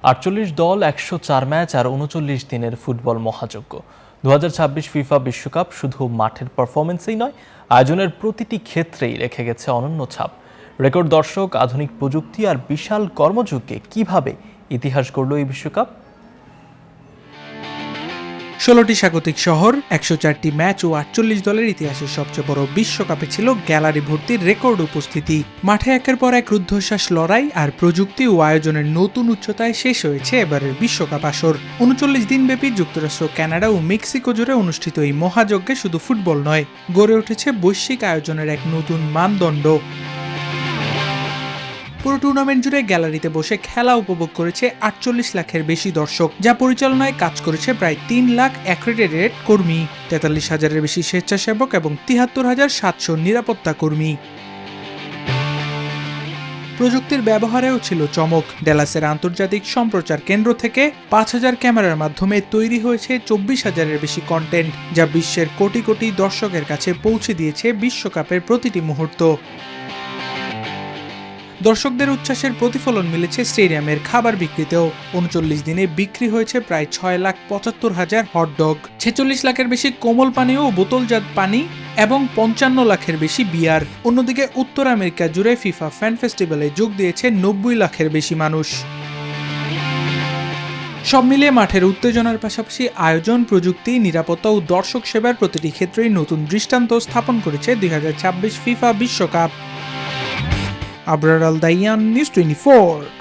৪৮ দল, ১০৪ ম্যাচ আর ৩৯ দিনের football মহাযজ্ঞ। ২০২৬ FIFA বিশ্বকাপ শুধু মাঠের পারফরমেন্সেই নয়, আয়োজনের প্রতিটি ক্ষেত্রেই রেখে গেছে অনন্য ছাপ। রেকর্ড দর্শক, আধুনিক প্রযুক্তি আর বিশাল কর্মযজ্ঞে কিভাবে ইতিহাস গড়ল এই বিশ্বকাপ। ১৬টি স্বাগতিক শহর, ১০৪টি ম্যাচ ও ৪৮ দলের ইতিহাসের সবচেয়ে বড় বিশ্বকাপে ছিল গ্যালারি ভর্তির রেকর্ড উপস্থিতি। মাঠে একের পর এক রুদ্ধশ্বাস লড়াই আর প্রযুক্তি ও আয়োজনের নতুন উচ্চতায় শেষ হয়েছে এবারের বিশ্বকাপ আসর। ৩৯ দিনব্যাপী যুক্তরাষ্ট্র, কানাডা ও মেক্সিকো জুড়ে অনুষ্ঠিত এই মহাযজ্ঞে শুধু ফুটবল নয়, গড়ে উঠেছে বৈশ্বিক আয়োজনের এক নতুন মানদণ্ড। পুরো টুর্নামেন্ট জুড়ে গ্যালারিতে বসে খেলা উপভোগ করেছে ৪৮ লাখের বেশি দর্শক, যা পরিচালনায় কাজ করেছে প্রায় ৩ লাখ অ্যাক্রেডিটেড কর্মী, ৪৩ হাজারের বেশি স্বেচ্ছাসেবক এবং ৭৩,৭০০ নিরাপত্তা কর্মী। প্রযুক্তির ব্যবহারেও ছিল চমক। ড্যালাসের আন্তর্জাতিক সম্প্রচার কেন্দ্র থেকে ৫,০০০ ক্যামেরার মাধ্যমে তৈরি হয়েছে ২৪,০০০-এর বেশি কন্টেন্ট, যা বিশ্বের কোটি কোটি দর্শকের কাছে পৌঁছে দিয়েছে বিশ্বকাপের প্রতিটি মুহূর্ত। দর্শকদের উচ্ছ্বাসের প্রতিফলন মিলেছে স্টেডিয়ামের খাবার বিক্রিতেও। ৩৯ দিনে বিক্রি হয়েছে প্রায় ৬,৭৫,০০০ হটডগ, ৪৬ লাখের বেশি কোমল পানীয় ও বোতলজাত পানি এবং ৫৫ লাখের বেশি বিয়ার। অন্যদিকে উত্তর আমেরিকা জুড়ে ফিফা ফ্যান ফেস্টিভ্যালে যোগ দিয়েছে ৯০ লাখের বেশি মানুষ। সব মিলিয়ে মাঠের উত্তেজনার পাশাপাশি আয়োজন, প্রযুক্তি, নিরাপত্তা ও দর্শক সেবার প্রতিটি ক্ষেত্রেই নতুন দৃষ্টান্ত স্থাপন করেছে ২০২৬ ফিফা বিশ্বকাপ। আবরার আল দাইয়ান, নিউজ 24।